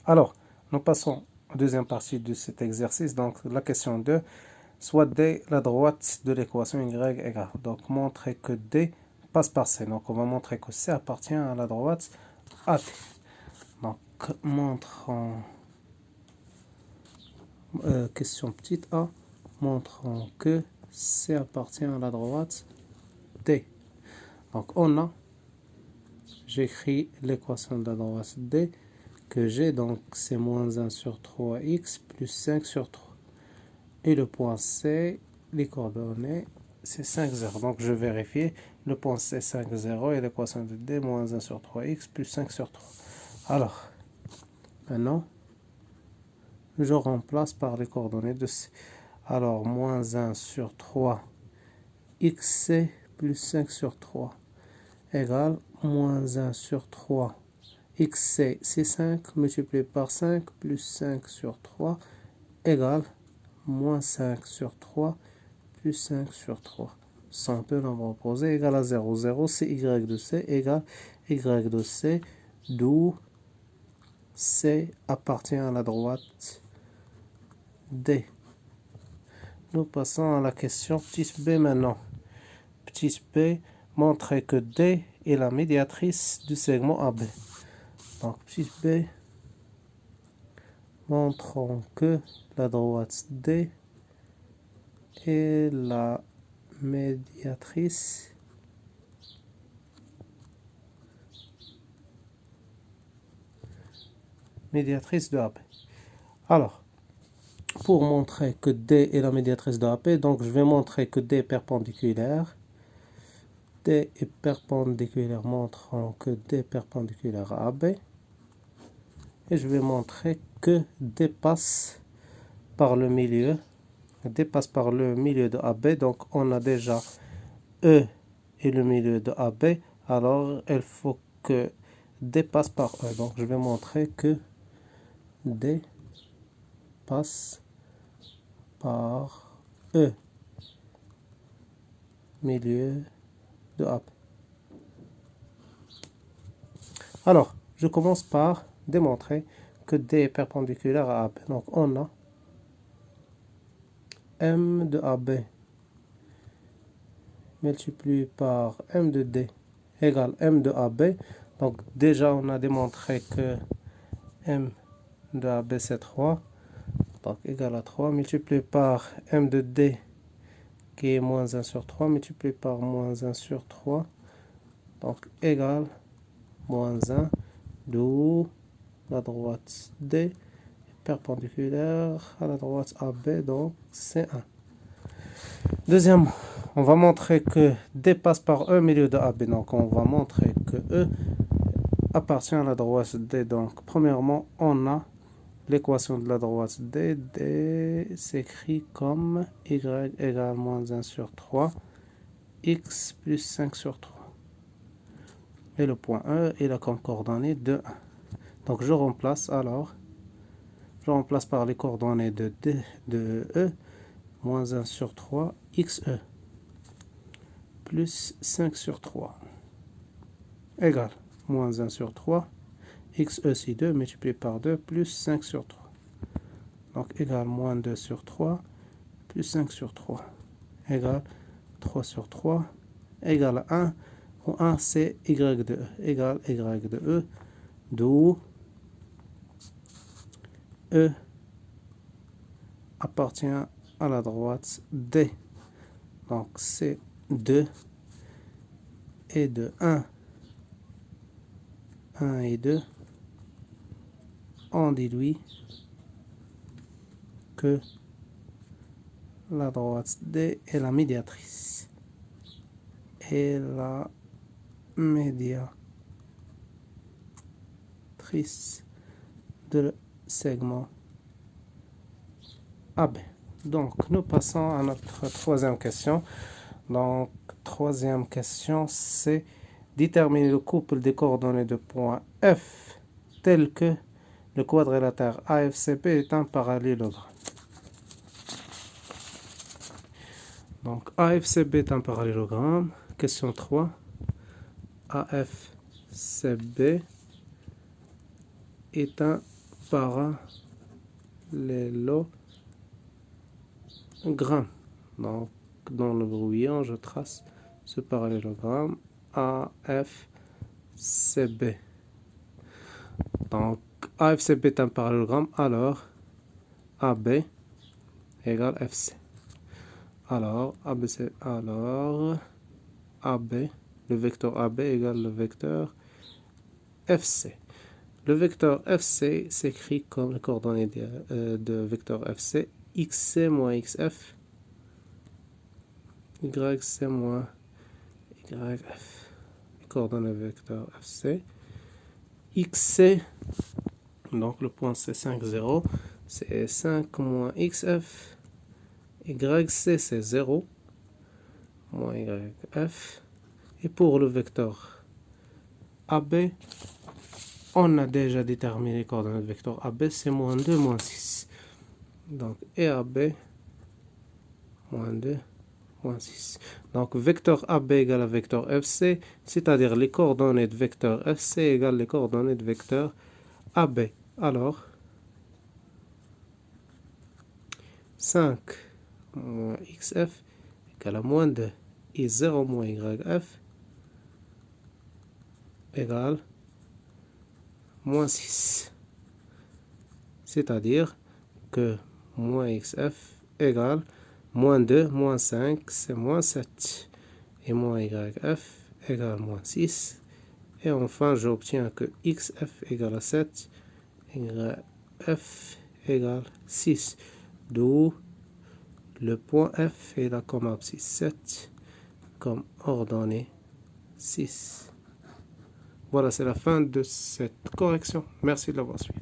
Alors, nous passons à la deuxième partie de cet exercice. Donc, la question 2, soit D la droite de l'équation Y égale. Donc, montrer que D passe par C. Donc, on va montrer que C appartient à la droite AT. Donc, montrons, question petite a, montrons que C appartient à la droite D. Donc, on a, j'écris l'équation de la droite D que j'ai, donc c'est moins 1 sur 3x plus 5 sur 3. Et le point C, les coordonnées, c'est 5, 0. Donc, je vérifie. Le point C, 5, 0 et l'équation de D, moins 1 sur 3x plus 5 sur 3. Alors, maintenant, je remplace par les coordonnées de C. Alors, moins 1 sur 3 xc plus 5 sur 3 égale moins 1 sur 3 xc, c'est 5 multiplié par 5 plus 5 sur 3 égale moins 5 sur 3 plus 5 sur 3. Sans peu nombre opposé égale à 0. 0, c'est y de c égale y de c, d'où c appartient à la droite D. Nous passons à la question petit b maintenant. Petit b, montrer que D est la médiatrice du segment AB. Donc, petit b, montrons que la droite D est la médiatrice de AB. Alors, pour montrer que D est la médiatrice de AP, donc je vais montrer que D est perpendiculaire. D est perpendiculaire, montrons que D est perpendiculaire à AB. Et je vais montrer que D passe par le milieu. D passe par le milieu de AB. Donc on a déjà E et le milieu de AB. Alors il faut que D passe par E. Donc je vais montrer que D passe par E, milieu de AB. Alors, je commence par démontrer que D est perpendiculaire à AB. Donc, on a M de AB multiplié par M de D égale M de AB. Donc, déjà, on a démontré que M de AB, c'est 3. Donc, égal à 3 multiplié par M de D qui est moins 1 sur 3 multiplié par moins 1 sur 3. Donc, égal moins 1, d'où la droite D est perpendiculaire à la droite AB, donc c'est 1. Deuxièmement, on va montrer que D passe par E milieu de AB. Donc, on va montrer que E appartient à la droite D. Donc, premièrement, on a l'équation de la droite D. D s'écrit comme Y égale moins 1 sur 3, X plus 5 sur 3. Et le point E est la coordonnée de 1. Donc, je remplace par les coordonnées de D de E, moins 1 sur 3, XE, plus 5 sur 3, égale moins 1 sur 3, XE c'est 2, multiplié par 2, plus 5 sur 3. Donc, égale moins 2 sur 3, plus 5 sur 3, égale 3 sur 3, égale 1, où 1 c'est Y de E, égale Y de E, d'où E appartient à la droite D. Donc, c'est 2 et de 1 et 2, on déduit que la droite D est la médiatrice. Et la médiatrice de segment AB. Donc, nous passons à notre troisième question. Donc, troisième question, c'est déterminer le couple des coordonnées de point F tel que le quadrilatère AFCP est un parallélogramme. Donc, AFCB est un parallélogramme. Question 3. AFCB est un parallélogramme. Donc, dans le brouillon, je trace ce parallélogramme AFCB. Donc, AFCB est un parallélogramme, alors AB égale FC. Alors, AB, le vecteur AB égale le vecteur FC. Le vecteur FC s'écrit comme les coordonnées de vecteur FC, xc moins xf, yc moins yf. Les coordonnées vecteur FC. xc, donc le point c'est 5, 0, c'est 5 moins xf. yc c'est 0, moins yf. Et pour le vecteur AB, on a déjà déterminé les coordonnées de vecteur AB, c'est moins 2, moins 6. Donc, EAB, moins 2, moins 6. Donc, vecteur AB égale à vecteur FC, c'est-à-dire les coordonnées de vecteur FC égale les coordonnées de vecteur AB. Alors, 5 moins XF égale à moins 2 et 0 moins YF égale moins 6. C'est-à-dire que moins XF égale moins 2, moins 5, c'est moins 7. Et moins YF égale moins 6. Et enfin, j'obtiens que XF égale à 7, YF égale 6. D'où le point F est là comme abscisse 7, comme ordonnée 6. Voilà, c'est la fin de cette correction. Merci de l'avoir suivi.